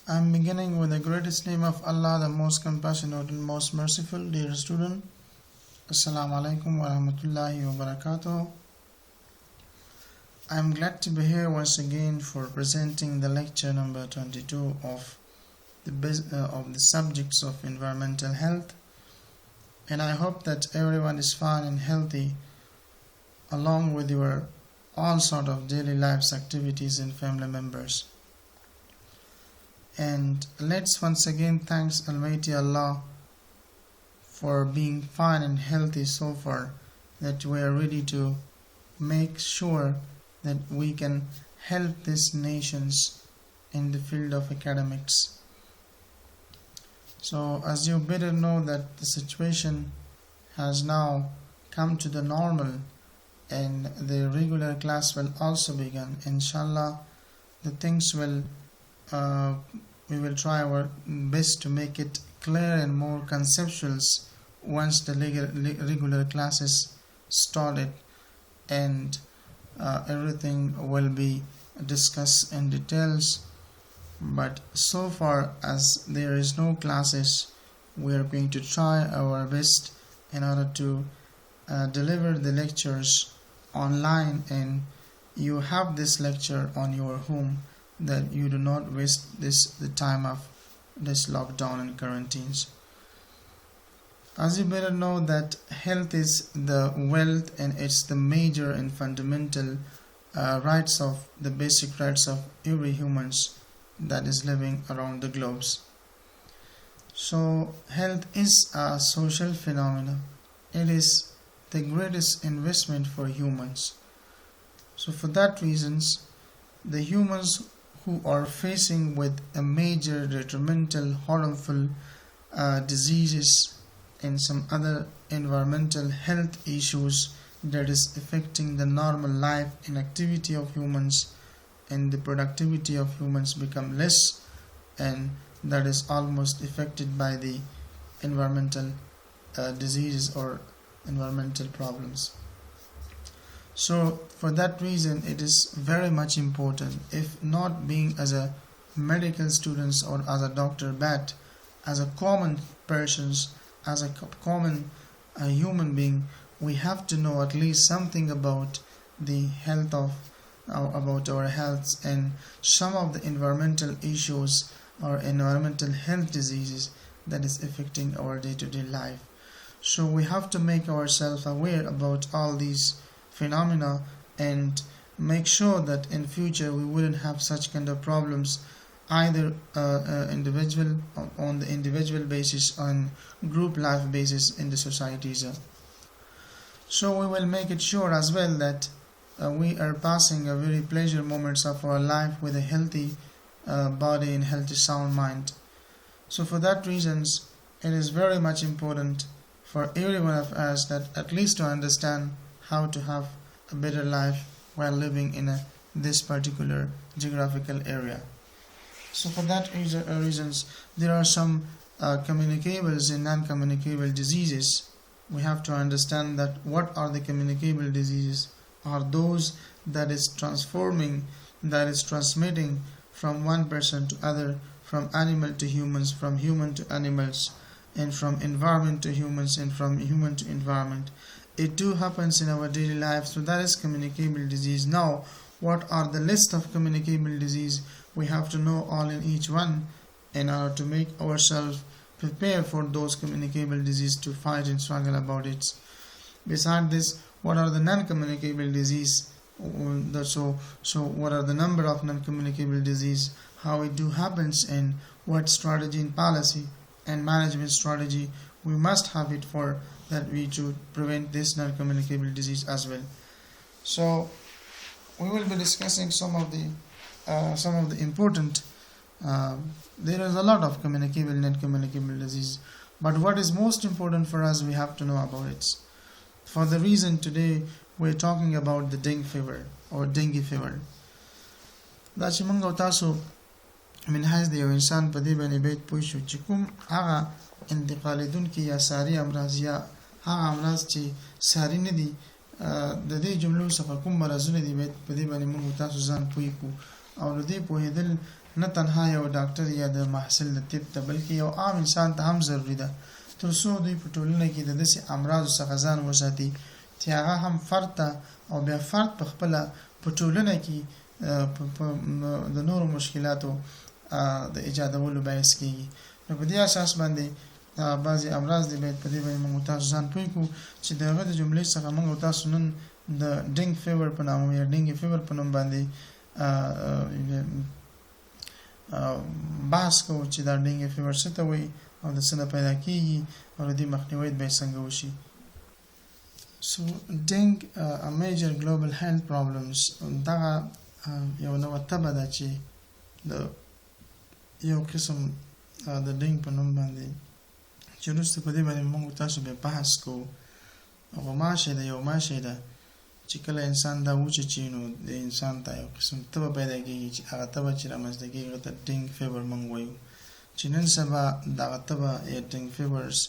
I am beginning with the greatest name of Allah, the most compassionate and most merciful. Dear student, Assalamu alaikum wa rahmatullahi wa barakatuh. I am glad to be here once again for presenting the lecture number 22 of the subjects of environmental health, and I hope that everyone is fine and healthy along with your all sort of daily lives activities and family members. And let's once again thanks Almighty Allah for being fine and healthy so far, that we are ready to make sure that we can help these nations in the field of academics. So as you better know that the situation has now come to the normal and the regular class will also begin. Inshallah, the things will we will try our best to make it clear and more conceptual once the regular classes started, and everything will be discussed in details. But so far as there is no classes, we are going to try our best in order to deliver the lectures online, and you have this lecture on your home, that you do not waste the time of this lockdown and quarantines. As you better know that health is the wealth, and it's the major and fundamental rights of the basic rights of every humans that is living around the globes. So health is a social phenomenon. It is the greatest investment for humans. So for that reasons, the humans who are facing with a major detrimental harmful diseases and some other environmental health issues that is affecting the normal life and activity of humans, and the productivity of humans become less, and that is almost affected by the environmental diseases or environmental problems. So for that reason, it is very much important, if not being as a medical students or as a doctor, but as a common persons, as a common human being, we have to know at least something about the health of about our health and some of the environmental issues or environmental health diseases that is affecting our day-to-day life. So we have to make ourselves aware about all these phenomena and make sure that in future we wouldn't have such kind of problems, either individual on the individual basis, on group life basis in the societies. So we will make it sure as well that we are passing a very pleasure moments of our life with a healthy body and healthy sound mind. So for that reasons, it is very much important for every one of us that at least to understand how to have a better life while living in this particular geographical area. So for that reasons, there are some communicables and non-communicable diseases. We have to understand that what are the communicable diseases are those that is transforming, that is transmitting from one person to other, from animal to humans, from human to animals, and from environment to humans, and from human to environment. It too happens in our daily life, so that is communicable disease. Now, what are the list of communicable disease? We have to know all in each one in order to make ourselves prepare for those communicable disease to fight and struggle about it. Besides this, what are the non-communicable disease? So what are the number of non-communicable disease? How it do happens, and what strategy and policy and management strategy we must have it for that we to prevent this non-communicable disease as well. So we will be discussing some of the important. There is a lot of communicable and non-communicable disease, but what is most important for us, we have to know about it. For the reason today we're talking about the dengue fever or dengue fever. دا چې موږ او تاسو منهاج د یو انسان په دې باندې باید پوه شو چې کوم هغه انتقالیدونکي یا ساري امراض یا هغه امراض چې ساري نه دي، د دې جملو څخه کوم مرضونه دي، باید په دې باندې موږ تاسو ځان پوه کړو. او د دې پوهېدل نه تنها یو ډاکټر یا د محصل د طب ته بلکې یو عام انسان ته هم ضروری ده تر څو دوی په ټولنه کې د داسې امراضو څخه ځان وساتي چې هغه هم فرد ته او بیا فرد په خپله په ټولنه کې د نورو مشکلاتو د ایجادولو باعث کېږي. نو په دې اساس باندې بعضې امراض دي باید په دې باندې موږ تاسو ځان پوه کړو چې د هغه د جملې څخه موږ تاسو نن د ډینګ فیور په نامه یا ډینګ فیور په نوم باندې بحث کوو چې دا ډینګ فیور څه ته وایي او د څه نه پیدا کېږي او د دې مخنیوی باید څنګه وشي. So dengue a major global health problems دغه یو نوه تبه ده چې د یو قسم د ډینګ په نوم باندې چې وروسته په دې باندې موږ تاسو بیا بحث کوو. غوماشې ده یو ماشې ده چې کله انسان دا وچیچي نو د انسان ته یو قسم تبه پیدا کېږي چې هغه تبه چې رامنځته کېږي هغه ته ډینګ فیور موږ وایو چې نن سبا دغه تبه یا ډینګ فیورز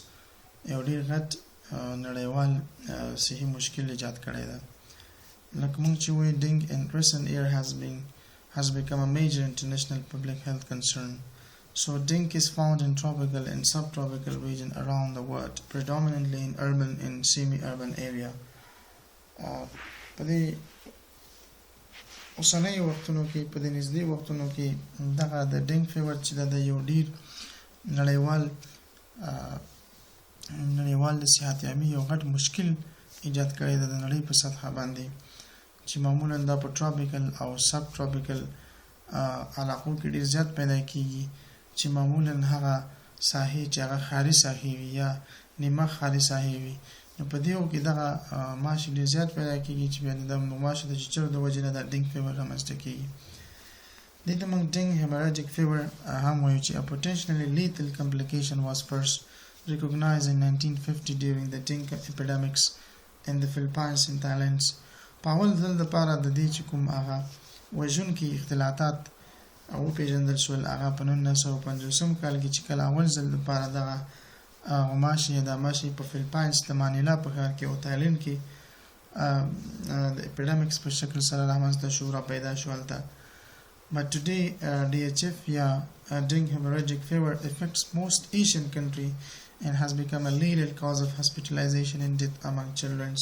یو ډېر غټ نړیوال صحي مشکل ایجاد کړی ده. لکه موږ چې وایو ډینګ in recent year has become a major international public health concern. So dengue is found in tropical and subtropical regions around the world, predominantly in urban and semi-urban area. په دې اوسنیو وختونو کې په دې نږدې وختونو کې دغه د ډینګ فیور چې د یو ډېر نړیوال د صحت یابي یو غټ مشکل ایجاد کړی ده د نړۍ په سطحه باندې چې معمولا دا په تراپیکل او سب تراپیکل علاقو کې ډېر زیات پیدا کېږي چې معمولا هغه ساحې چې هغه ښاري ساحې وي یا نیمه ښاري ساحې وي نو په دې کې دغه ماشي ډېر زیات پیدا کېږي چې بیا د ماشي د چیچلو د وجې نه د ډینګ فیور رامنځته کېږي. دې ته موږ ډینګ هیموراجیک فیور هم وایو چې a potentially lethal complication was first recognized in 1950 during the dengue epidemics in the Philippines and Thailand. په اول ځل دپاره د دې چې کوم هغه وژونکي اختلاطات وپېژندل شول هغه په 1950 کال کې چې کله اول ځل دپاره دغه غوماشي یا دا ماشي په فیلپاینس د مانیلا په ښار کې او تایلند کې د اپیډمیکس په شکل سره رامنځته شو را پیدا شو هلته. But today DHF یا dengue hemorrhagic fever affects most Asian countries and has become a leading cause of hospitalization and death among children.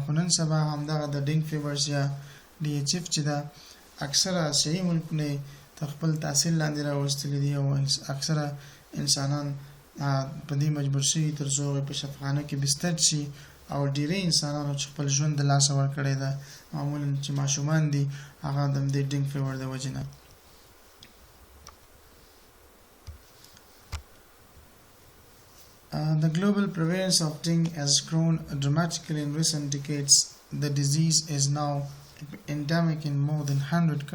خو نن سبا همدغه د ډینګ فیورز یا DHF چې دا اکثره آسیایي ملکونه ته خپل تحصیل لاندې راوستلي دي او اکثره انسانان په دې مجبور شوي تر څو هغوی په شفاخانه کې بستر شي او ډېری انسانانو چې خپل ژوند د لاسه ورکړی ده معمولا چې ماشومان دي هغه د دې ډینګ فیور د وجې نه. The global prevalence of dengue has grown dramatically in recent decades. The disease is now endemic in more than 100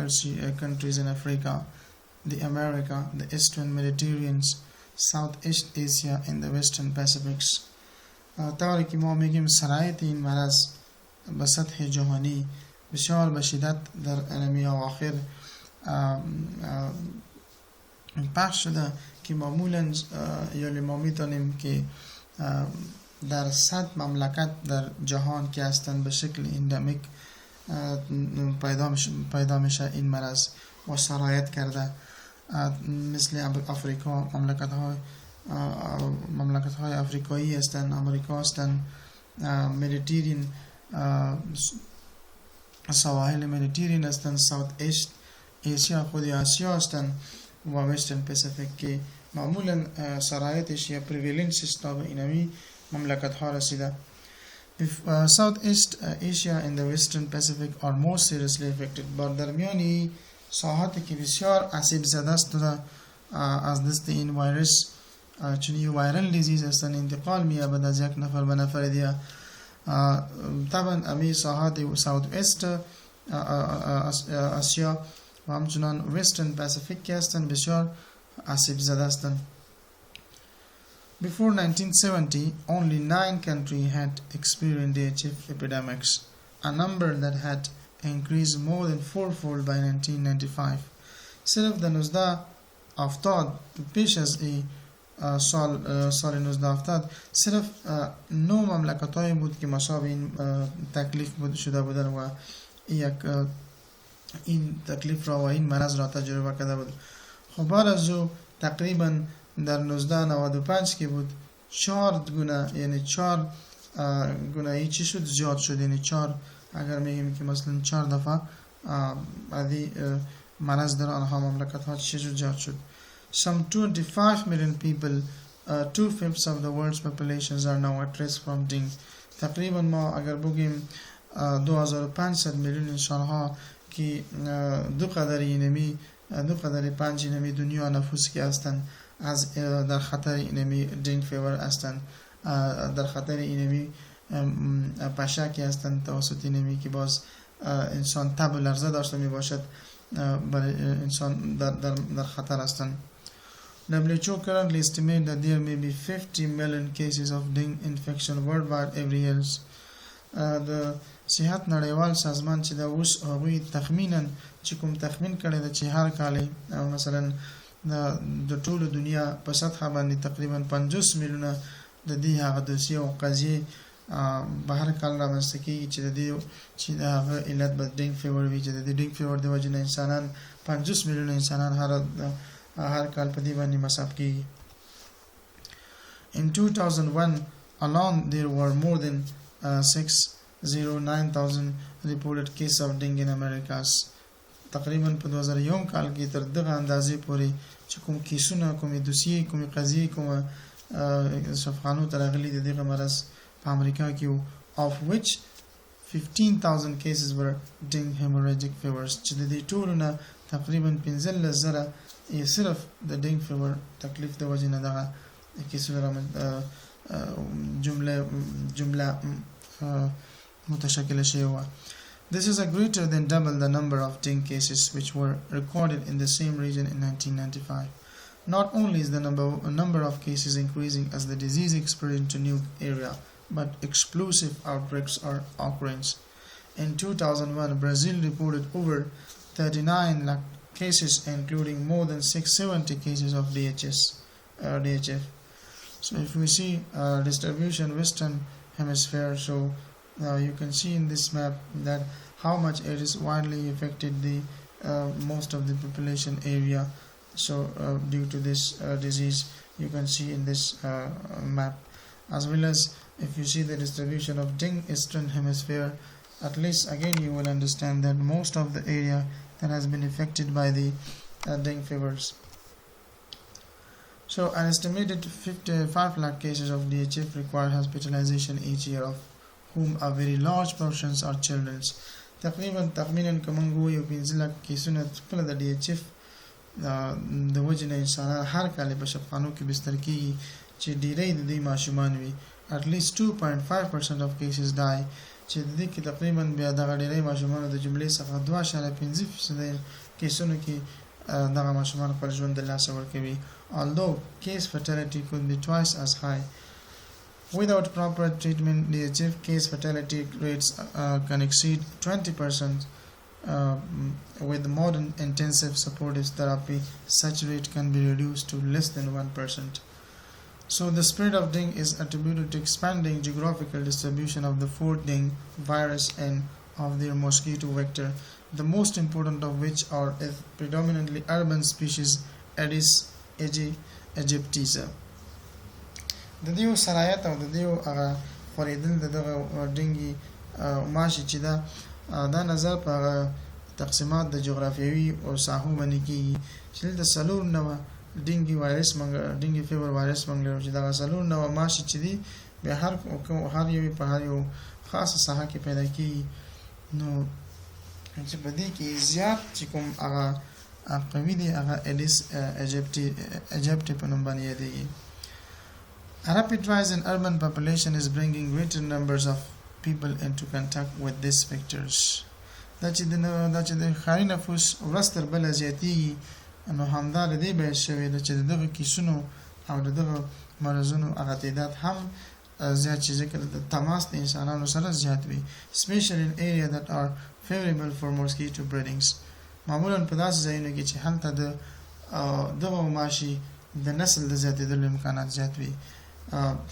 countries in Africa, the America, the Eastern Mediterranean, Southeast Asia and the Western Pacifics. طوری که ما میگیم سرایت این مرض به سطح جهانی بسیار به شدت در انمی اواخر پخش شده که معمولا یا ما میتونیم که در 100 مملکت در جهان که هستند به شکل اندمیک پیدا میشه این مرض و سرایت کرده مثل افریقا مملکت های افریقایی هستند امریکا هستند مدیترین سواحل مدیترین هستند ساوت ایست ایشیا خود آسیا هستند و ویسترن پسیفیک که معمولا سرایتش یا پریویلنسش تا به اینمی مملکت ها رسیده. Southeast Asia and the Western Pacific are more seriously affected. درمیانی ساحاتی که بسیار آسیب زده است از دست این ویروس چون این ویرال دیزیز هستند انتقال می‌یابد از یک نفر به نفر دیگه. طبعا امی ساحات ساوت ایست آسیا و همچنان ویسترن پاسیفیک که هستند بسیار آسیب زده هستند. Before 1970, only 9 countries had experienced DHF epidemics, a number that had increased more than fourfold by 1995. صرف در 1970 پیش از این سال 1970 صرف 9 مملکت‌هایی بود که مصاب این تکلیف شده بودند و یک این تکلیف را و این مرض را تجربه کرده بود. خب بعد از او تقریبا در 1995 که بود 4 گونه، یعنی 4 گونه ای چی شد، زیاد شد. یعنی 4 اگر میگیم که مثلا 4 دفعه ادی مرض در آنها مملکت ها چی شد، زیاد شد. Some 25 million people, 2/5 of the world's populations are now at risk from dengue. تقریبا ما اگر بگیم 2500 میلیون انسان ها که دو قدر 5 اینمی دنیا نفوس که هستند از در خطر اینمی دنگ فیور هستند، در خطر اینمی پشکی هستند توسط اینمی که باز انسان تب و لرزه داشته می باشد، برای انسان در خطر هستند. WHO currently estimate that there may be 50 million cases of dengue infection worldwide every year. د صحت نړیوال سازمان چې دا اوس هغوی تخمینا چې کوم تخمین کړی د چې هر کال مثلا د ټولو دنیا په سطح باندې تقریبا 50 میلیونه د دې هغه دوسیه او قضیه به هر کال رامنځته کېږي چې د دې چې د هغه علت به ډینګ فیور وي، چې د دې ډینګ فیور د وجې نه انسانان 50 میلیونه انسانان هر کال په دې باندې مصاب کېږي. In 2001 alone there were more than 609,000 reported cases of dengue in Americas. تقریبا په 2001 کال کې تر دغه اندازې پورې چې کوم کیسونه، کومې دوسیې، کومې قضیې، کومه شفاخانو ته راغلي د دغه مرض په امریکا کې وو، of which 15,000 cases were dengue hemorrhagic fevers، چې د دې ټولو نه تقریبا 15,000 یې صرف د ډینګ فیور تکلیف د وجې نه دغه کیسونه جمله متشکله شوې وه. This is a greater than double the number of dengue cases which were recorded in the same region in 1995. Not only is the number of cases increasing as the disease expands into new area, but explosive outbreaks are occurring. In 2001, Brazil reported over 39 lakh cases, including more than 670 cases of DHF. So if we see distribution Western Hemisphere, so you can see in this map that how much it is widely affected the most of the population area. So due to this disease, you can see in this map, as well as if you see the distribution of dengue Eastern Hemisphere, at least again you will understand that most of the area that has been affected by the dengue fevers. So an estimated 55 lakh cases of DHF require hospitalization each year, of whom a very large portions are children. تقریبا تخمینا کومنګو یو 15 لک کیسونه خپل د DHF د وجې نه انسانان هر کال په شفاخانو کې بستر کیږي چې ډیری د دې ماشومان وي. At least 2.5% of cases die، چې د دې کې تقریبا بیا دغه ډیری ماشومان د جملې څخه 2.5% کیسونو کې دغه ماشومان خپل ژوند د لاسه ورکوي. Although case fatality could be twice as high. Without proper treatment, DHF case fatality rates can exceed 20%. With modern intensive supportive therapy, such rate can be reduced to less than 1%. So the spread of dengue is attributed to expanding geographical distribution of the 4 dengue virus and of their mosquito vector, the most important of which are predominantly urban species Aedes aegypti. د دیو سرایت او د دیو هغه خورېدل د دغه ډینګي ماشي چې دا نظر په تقسیمات د جغرافیوي او ساحو باندې کېږي چې د سلور نوه ډینګي وایرس ډینګي فیور وایرس موږ لرو چې دغه سلور نوه ماشي چې دي بیا هر یو په هر یو خاصه ساحه کې پیدا کېږي. نو چې په دې کې زیات چې کوم هغه قوي دی هغه ایډیس ایجپټي په نوم باندې یادېږي. A rapid rise in urban population is bringing greater numbers of people into contact with these vectors. دا چې د ښاري نفوس ورځ تر بله زیاتېږي، نو همدا د دې باعث شوی ده چې د دغه کیسونو او د دغه مرضونو هغه تعداد هم زیات شي، ځکه د تماس د انسانانو سره زیات وي، especially in areas that are favorable for mosquito breedings. معمولا په داسې ځایونو کې چې هلته د دغه ماشي د نسل د زیاتېدلو امکانات زیات وي.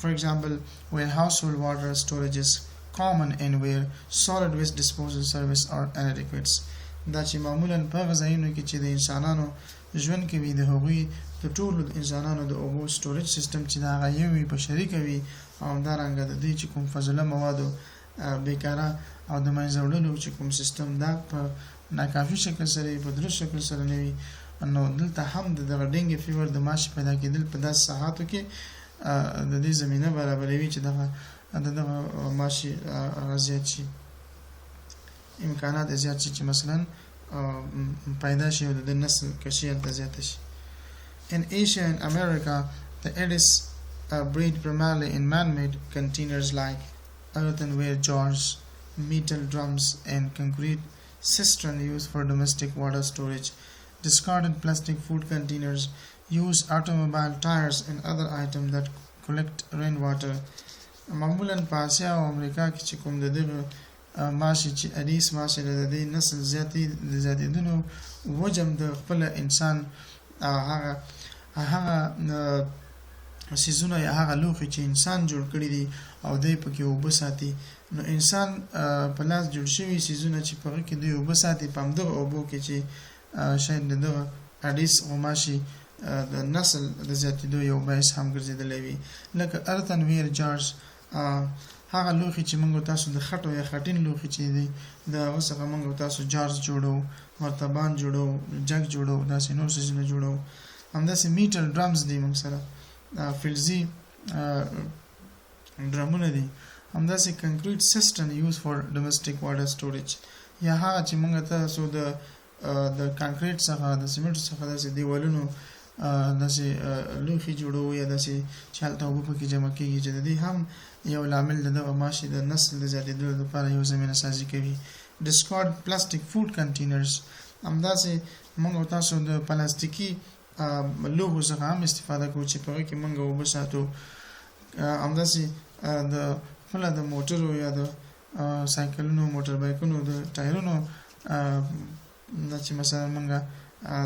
For example, where household water storage is common and where solid waste disposal services are inadequate. دا چې معمولا په هغه ځایونو کې چې د انسانانو ژوند کوي د هغوی د ټولو انسانانو د اوبو سټوریج سیستم چې دا هغه یو وي په شریکه وي او همدارنګه د دې چې کوم فضله موادو بیکاره او د منځه وړلو چې کوم سیستم دا په ناکافي شکل سره په درست شکل سره نه وي نو دلته هم د دغه ډینګ فیور د ماشي پیدا کېدل په داسې ساحاتو کې د دې زمینه برابروي چې دغه ماشي زیات شي امکانات زیات شي چې مثلا پیدا شي او د نسل کشي هلته زیاته شي. In Asia and America, the Aedes breed primarily in man-made containers like earthenware jars, metal drums, and concrete cistern used for domestic water storage. Discarded plastic food containers, used automobile tires, and other items that collect rainwater. معمولا په آسیا او امریکا کې چې کوم د دغه ماشي چې اډیس ماشي د دې نسل زیاتېدنو وجم د خپل انسان هغه سیزونه یا هغه لوښي چې انسان جوړ کړی دي او دی پکې اوبه ساتي نو انسان په لاس جوړ شوي سیزونه چې په هغه کې دوی اوبه ساتي په همدغه اوبو کې چې شاید د دغه اډیس غوماشي د نسل د زیاتېدو یو باعث هم ګرځېدلی وي لکه ارتن ویر جارز هغه لوښي چې موږ تاسو د خټو یا خټین لوښي چې دي د هغه څخه موږ تاسو جارز جوړو مرتبان جوړو جګ جوړو داسې نور څیزونه جوړو همداسې میټل ډرمز دي موږ سره فلزي ډرمونه دي همداسې کنکریټ سیسټن یوز فار ډومestic واټر سټوریج یا هغه چې موږ تاسو د کانکریټ څخه د سیمنټ څخه داسې دیوالونو داسې لوښي جوړو یا داسې چې هلته اوبه پکې جمع کېږي چې د دې هم یو لامل د دغه ماشي د نسل د زیاتېدو لپاره یو زمینه سازي کوي. ډسکارډ پلاستیک فوډ کنټینرز همداسې موږ تاسو د پلاستیکي لوښو څخه هم استفاده کوو چې په هغه کې موږ اوبه ساتو همداسې د خپله د موټرو یا د سایکلونو موټر بایکونو د ټایرونو چې مثلا موږ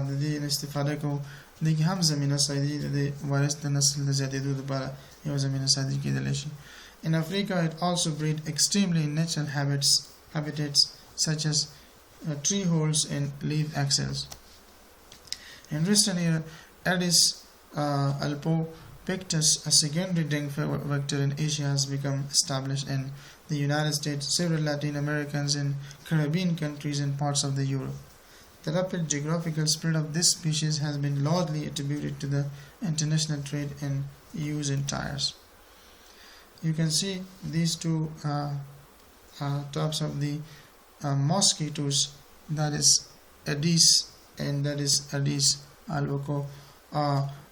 د دې استفاده کوو د کې هم زمینه سازي د وایرس د نسل د زیاتېدو لپاره یو زمینه سازي کېدلی شي. In Africa, it also breeds extremely natural habitats such as tree holes and leaf axils. In Western Europe, Aedes albopictus, a secondary dengue vector in Asia, has become established in the United States, several Latin American and Caribbean countries, and parts of the Europe. The rapid geographical spread of this species has been largely attributed to the international trade and use in tires. You can see these two types of the mosquitoes, that is Aedes and that is Aedes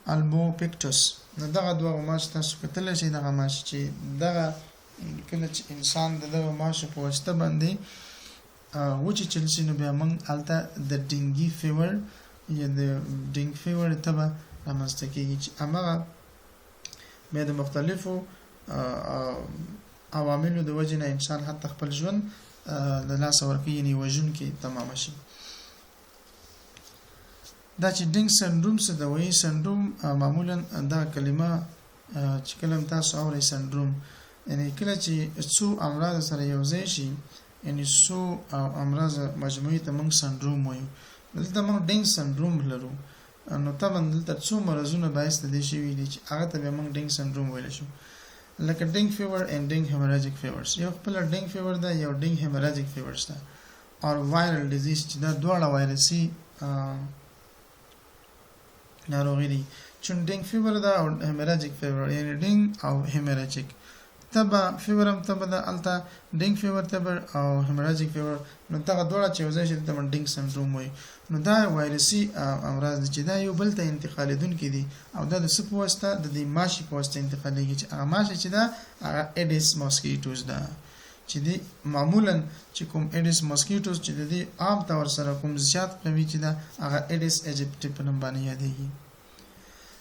albopictus. دغه دوه غوماشي تاسو کتلی شئ دغه ماشي چې دغه کله چې انسان دغه ماشي په واسطه باندې وچیچل شي نو بیا موږ هلته د ډینګي فیور یا د ډینګ فیور تبه رامنځته کېږي چې هماغه بیا د مختلفو عواملو د وجې نه انسان حتی خپل ژوند د لاسه ورکوي یعنې وژونکي تمامه شي. دا چې ډینګ سنډروم څه ته وایي سنډروم معمولا دا کلمه چې کله هم تاسو اورئ سنډروم یعنې کله چې څو امراض سره یو ځای شي یعنې څو امراض مجموعي ته موږ سنډروم وایو. دلته موږ ډینګ سنډروم لرو نو طبعا دلته څو مرضونه باعث د دې شوي دي چې هغه ته بیا موږ ډینګ سنډروم ویلی شو لکه ډینګ فیور اینډ ډینګ هیموراجیک فیورس. یو خپله ډینګ فیور ده یو ډینګ هیموراجیک فیورس ده او وایرل ډیزیز چې دا دواړه وایرسي ناروغي دي چې ډینګ فیور ده او هیموراجیک فیور یعنې ډینګ او هیموراجیک تبه فیور هم تبه ده هلته ډینګ فیور تبه او هیموراجیک فیور نو دغه دواړه چې یو ځای شي دلته ډینګ سنډروم وایي. نو دا وایرسي امراض دي چې دا یو بل ته انتقالېدونکي دي او دا د څه په واسطه د دې ماشي په واسطه انتقالېږي چې هغه ماشي چې ده هغه ایډیس ماسکیټوز ده چې دې معمولا چې کوم ایډیس ماسکیټوز چې د دې عام طور سره کوم زیات قوي چې ده هغه ایډیس ایجپټي په نوم باندې یادېږي.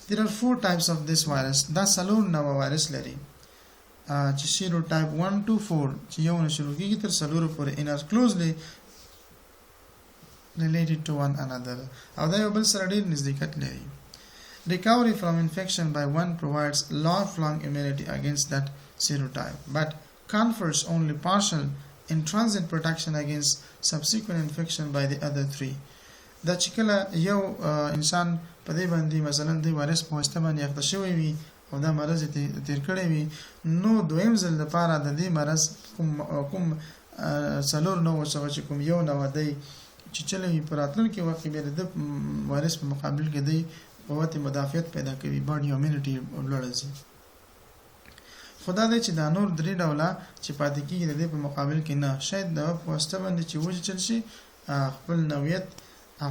There are 4 types of this virus. دا څلور نوع وایرس لري چې سیروټایپ 1 to 4 چې یو نه شروع کېږي تر څلورو پورې and are closely related to one another او دا یو بل سره ډېر نزدېکت لري. Recovery from infection by one provides lifelong immunity against that serotype but confers only partial intrinsic protection against subsequent infection by the other three. دا چې کله یو انسان په دې باندې مثلا د وایرس په واسطه باندې اخته شوی وي او دا مرض تیر کړی وي نو دویم ځل لپاره د دې مرض کوم څلور نو چې کوم یو نو دی چې چلوي په راتلونکي وخت کې د وایرس په مقابل کې دی قوت مدافعت پیدا کوي باډي امونټي لوړځي. خدا دې چې دا نور درې ډوله چې پاتې کېږي د دې په مقابل کې نه شاید د په واسطه باندې چې وجه چل شي خپل نوعیت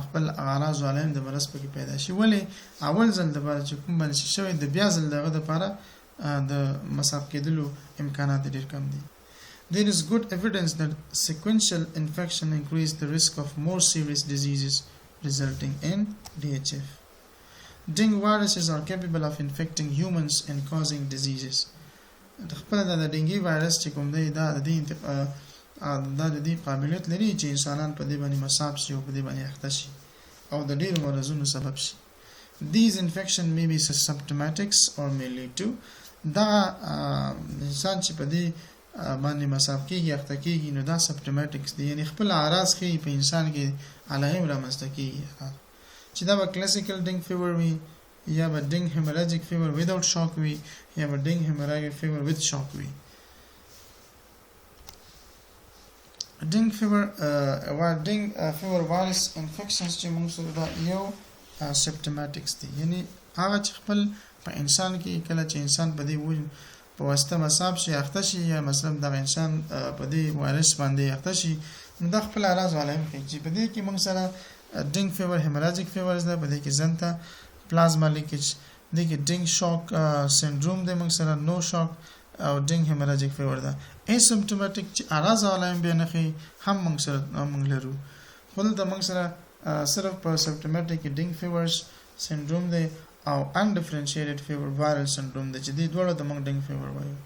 خپل اعراض علائم د مرض پکې پیدا شي. ولی اول ځل د لپاره چې کوم باندې شوی د بیا ځل دغه لپاره د مصاب کېدلو امکانات ډېر کم دي. There is good evidence that sequential infection increase the risk of more serious diseases resulting in DHF. Dengue viruses are capable of infecting humans and causing diseases. خپل د ډینګي وایرس چې کوم دی دا د دې قابلیت لري چې انسانان په دې باندې مصاب شي او په دې باندې اخته شي او د ډېرو مرضونو سبب شي. These infection may be symptomatic or may lead to دا انسان چې په دې باندې مصاب کېږي اخته کېږي نو دا symptomatics دي یعنی خپل اعراض ښیي په انسان کې علائم رامنځته کېږي چې دا به کلاسیکل ډینګ فیور وي یا به ډینګ هیموراجیک فیور without shock وي یا به ډینګ هیموراجیک فیور with shock وي. ډینګ فیور وایرس انفیکشنز چې موږ سره دا یو سیمپټوماتکس دي یعنی هغه چې خپل په انسان کې کله چې انسان په دې په واسطه مصاب شي اخته شي یا مثلا د انسان په دې وایرس باندې اخته شي نو د خپل اعراض علائم کوي چې په دې کې موږ سره ډینګ فیور هیموراجیک فیور ده په دې کې زنته پلازما لیکیج دې کې ډینګ شاک سندروم ده موږ سره نو شاک او ډینګ هیموراجیک فیور ده اسیمپټوماتیک چې اعراض علائم به نه خي هم موږ سره موږ لرو خو د موږ سره صرف په سیمپټوماتیک ډینګ فیورز سندروم ده او undifferentiated fever viral syndrome د چې دې دوړو د موږ ډینګ فیور وایو.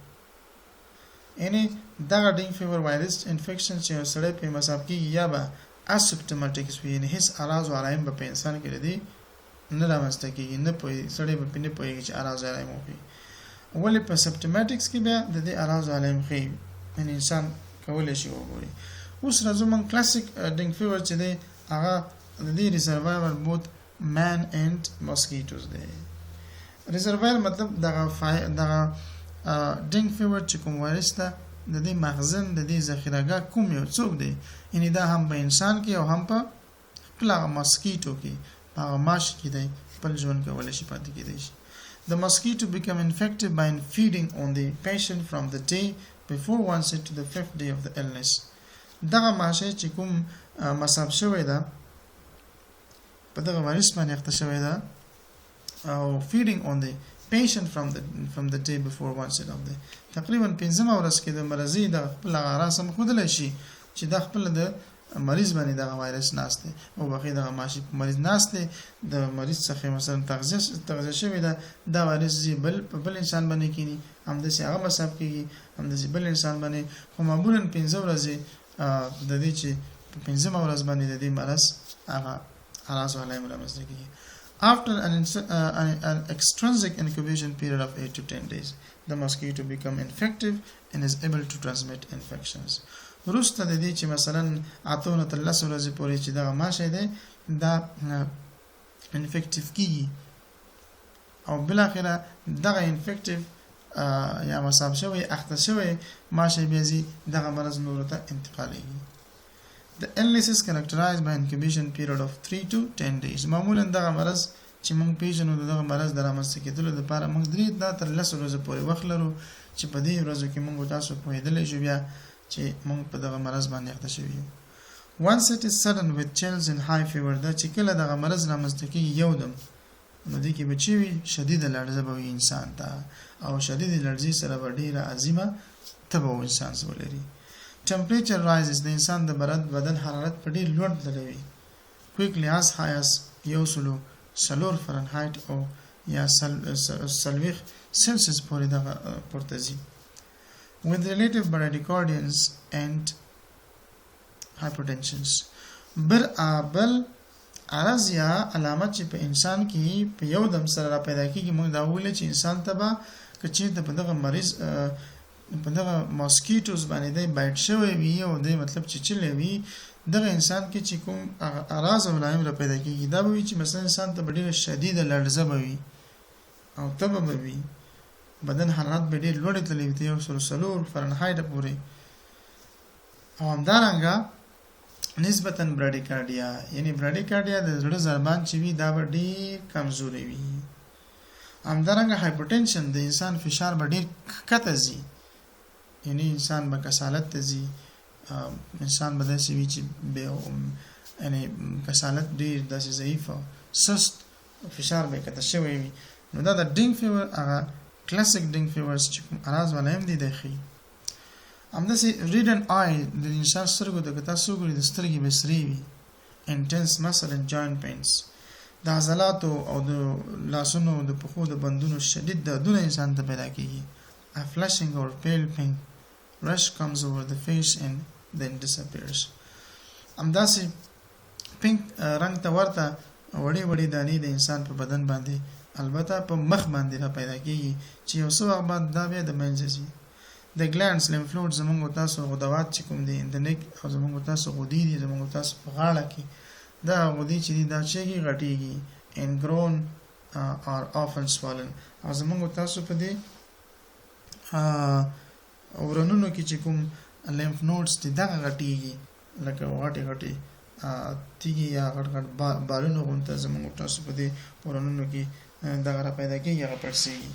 یعنی دا ډینګ فیور وایرس انفیکشن چې سره په مصاب کې یا به اسیمپټوماتیک وي یعنی هیڅ اعراض علائم په انسان کې لري نه رامنځته کېږي نه پوي سړی په نه پوي چې اعراض علائم وي. ولې په سیمپټوماتکس کې بیا د دې اعراض علائم خي ان انسان کولای شي وګوري. اوس راځو موږ کلاسیک ډینګ فیور چې دی هغه د دې ریزروایر بوت man and mosquitoes دی. ریزروایر مطلب دغه ډینګ فیور چې کوم وایرس ده د دې مخزن د دې ذخیرهګاه کوم یو څوک دی یعنی دا هم په انسان کې او هم په خپل ماسکیټو کې هغه ماش کې دی خپل ژوند کولای شي پاتې کېدای شي. The mosquito become infected by feeding on the patient from the day before onset to the 5th day of the illness. دغه ماشه چې کوم مصاب شوی ده په دغه وایرس باندې اخته شوی ده او feeding on the patient from the day before onset of the تقریبا 15 ورځ کې د مرضی د خپل اعراض هم خودلای شي چې د خپل د مریض باندې دغه وایرس ناشته او بقي دغه ماشي مریض ناشته د مریض څخه مثلا تغذیه شوی ده دا وایرس بل انسان باندې کینی هم د هغه مصاب کیږي هم د بل انسان باندې خو معمولا 15 ورځې د دې چې 15 ورځ باندې د دې مرض هغه اعراض علائم رامنځته کیږي. After an extrinsic incubation period of 8 to 10 days, the mosquito become infective and is able to transmit infections. وروسته د دې چې مثلا اتونه تر 10 ورځې پورې چې دغه ماشه ده دا انفیکټیو کیږي او بل اخره دغه انفیکټیو یا مصاب شوی اخته شوی ماشه بيزي دغه مرض نور ته انتقالېږي. The illness is characterized by incubation period of 3 to 10 days. معمولا دغه مرض چې موږ پیژنو دغه مرض د رامنځته کېدلو لپاره موږ درې تر 10 ورځې پورې وخت لرو چې په دې ورځو کې موږ تاسو پوهېدلی شو بیا چې موږ په دغه مرض باندې اخته شوي یو. Once it is sudden with chills and high fever دا چې کله دغه مرض رامنځته کېږي یو دم نو دې کې به چې وي شدیده لړزه به وي انسان ته او شدیده لړزې سره به ډېره عظیمه تبه و انسان سره ولري. Temperature rises د انسان د بدن حرارت په ډېر لوړ تللی quickly as high as 104 فرانهایت او یا 40 سلسیس پورې دغه پورته ځي. With relative bradycardians and hypertensions بل عرض یا علامت چې په انسان کې په یو دم سره را پیدا کیږي موږ دا ویل چې انسان ته به کچې د دغه مریض په دغه ماسکیټوز باندې دی بایټ شوی وي او دی مطلب چیچلی وي دغه انسان کې چې کوم اعراض او علائم را پیدا کېږي دا به وي چې مثلا انسان ته به ډېره شدیده لړزه به وي او تبه به وي بدن حرارت به ډېر لوړې تللی وي 104 فرنهایټ پورې او همدارنګه نسبتا براډیکارډیا یعنی براډیکارډیا د زړه ضربان چې وي دا به ډېر کمزوري وي همدارنګه هایپرټنشن د انسان فشار به ډېر کښته ځي یعنی انسان به کسالت ته ځي انسان به داسې وي چې یعنی کسالت ډېر داسې ضعیف سست فشار به کښته شوی وي نو دا د ډینګ فیور هغه کلاسیک ډینګ فیورز چې کوم اعراض والا هم دي دی ښیي همداسې ریډ اینډ آی د انسان سترګو ته که تاسو وګورئ د سترګې به سرې وي انټنس مسل اینډ جاینټ پینس د عضلاتو او د لاسونو د پښو د بندونو شدید دردونه انسان ته پیدا کېږي a flushing or pale pink rush comes over the face and then disappears همداسې پینک رنګ ته ورته وړې وړې دانې د انسان په بدن باندې البته په مخ باندې را پیدا کېږي چې یو څه وخت بعد دا بیا د منځه ځي د ګلانډز لیمف نوډ زموږ تاسو غدوات چې کوم دي د نیک او زموږ تاسو غدې دي زموږ تاسو په غاړه کې دا غدې چې دي دا چېږي غټېږي and grown are often swollen او زموږ تاسو په دې اورنونو کې چې کوم لیمف نوډز دي دا غټېږي لکه غټې غټې تیږي یا غټ غټ بالونه غونته زموږ تاسو په دې اورنونو کې دغه را پیدا کېږي هغه پړسېږي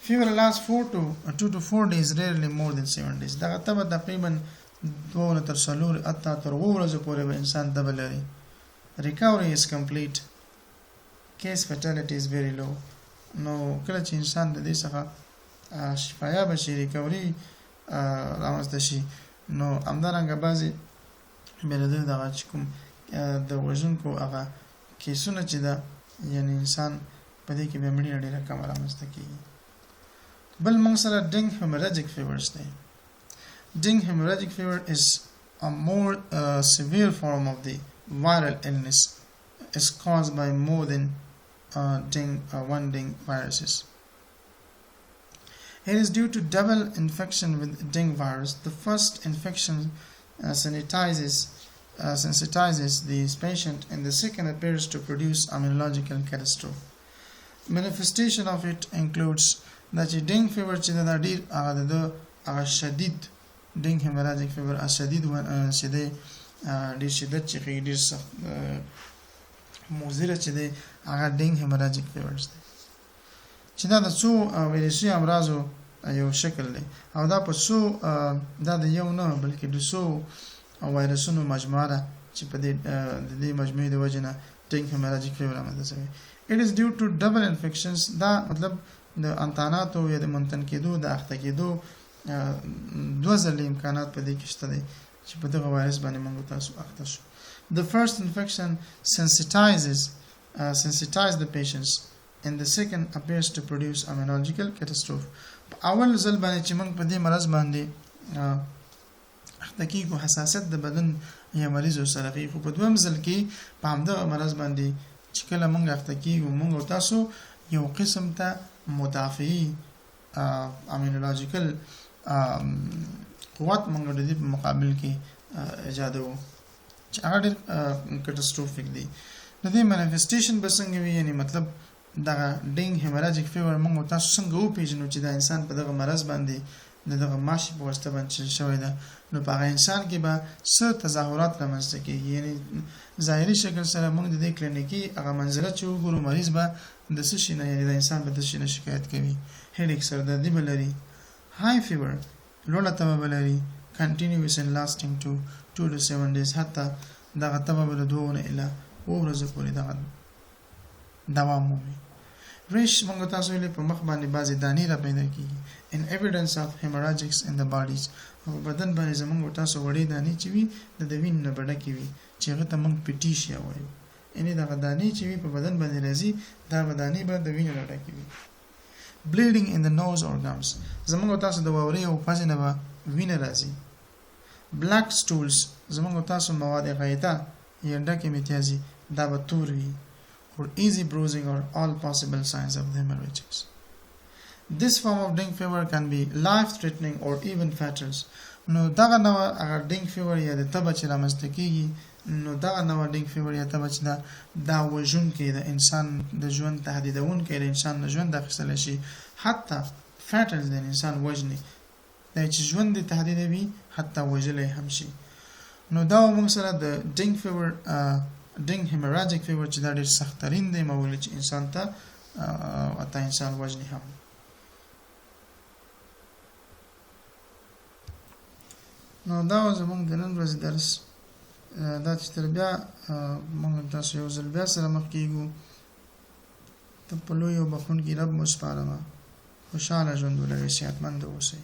Fever lasts 2 to 4 days, rarely more than 7 days. دغه تبه تقریبا 2 تر 4 حتی تر 2 ورځې پورې به انسان تبه لري. Recovery is complete. Case fatality is very low. نو کله چې انسان د دې څخه شفایاب شي ریکوري رامنځته شي نو همدارنګه بعضې بیا د دغه چې کوم د وژونکو هغه کیسونه چې ده یعنې انسان په دې کې بیا مړینه ډېره کمه رامنځته کېږي. بل موږ سره ډینګ هیموراجیک فیورز دی. ډینګ هیموراجیک فیور is a more severe form of the viral illness is caused by more than one dengue viruses. It is due to double infection with dengue virus. The first infection sensitizes the patient and the second appears to produce immunological catastrophe. Manifestation of it includes دا چې ډینګ فیور چې دا ډیر هغه د هغه شدید ډینګ هیموراجیک فیور شدید چې دی ډیر شدت چې ډیر سخت مضر چې دی هغه ډینګ هیموراجیک فیورز دی چې دا د څو ویروسي امراضو یو شکل دی او دا په څو دا د یو نه بلکې د څو ویروسونو مجموعه ده چې په دې مجموعې د وجې نه ډینګ هیموراجیک فیور رامنځته شوی. It is due to double infections. دا مطلب د انتاناتو یا د منتن کېدو د اخته کېدو دوه ځلې امکانات په دې کې شته دی چې په دغه وایرس باندې موږ تاسو اخته شو. The first infection sensitizes the patients and the second appears to produce immunological catastrophe. په اول ځل باندې چې موږ په دې مرض باندې اخته کېږو حساسیت د بدن یا مریضو سره کوي خو په دویم ځل کې په همدغه مرض باندې چې کله موږ اخته کېږو موږ تاسو یو قسم ته مدافعي امینولوژیکل قوت موږ د دې په مقابل کې ایجادوو چې هغه ډېر کټاسټروفیک دی. د دې مانیفیسټیشن به څنګه وي یعنې مطلب دغه ډینګ هیموراجیک فیور موږ تاسو څنګه وپېژنو چې دا انسان په دغه مرض باندې د دغه ماشي په واسطه باندې شوی ده نو په هغه انسان کې به څه تظاهرات رامنځته کېږي یعنې ظاهري شکل سره موږ د دې کلینیکي هغه منظره چې وګورو مریض به د څه شي نه یعنې د انسان به د څه شي نه شکایت کوي هیډیک سردردي به لري های فیور لوړه تبه به لري continuous and lasting to 2 to 7 days حتی دغه تبه به له 2 نه اله 2 ورځې پورې دغه دوام مومي. ریش موږ تاسو ویلې په مخ باندې بعضې دانې را پیدا کېږي in evidence of hemorrhagics in the bodies او په بدن باندې زموږ تاسو وړې دانې چې وي د وینې نه ډکې وي چې هغه ته موږ پیټیشیا وایو یعنې دغه دانې چې وي په بدن باندې راځي دا به دانې به د وینې نه ډکې وي. bleeding in the nose or gums زموږ تاسو د واورې او پزې نه به وینه راځي. black stools زموږ تاسو مواد غایطه یا ډکې امتیازي دا به تور وي or easy bruising or all possible signs of the hemorrhages. This form of dengue fever can be life-threatening or even fatal. نو دغه نوع اگر dengue fever یا د تبه چې رامنځته کیږي نو دغه نوع dengue fever یا تبه چې دا وژونکی د انسان د ژوند تهدیدونکی د انسان د ژوند اخیستلی شي، حتی fatal د انسان وژني، دا چې ژوند یې تهدیدوي حتی وژلی هم شي. نو دا موږ سره د dengue fever dengue hemorrhagic fever چې دا ډېر سختترین دی مولی چې انسان ته حتی انسان وژني هم. نو دا زموږ د نن ورځې درس، دا چې تر بیا موږ تاسو یو ځل بیا سره مخ کېږو. ته په لوی او بخښونکي رب مو سپارمه. خوشحاله ژوند ولرئ، صحتمند اوسئ.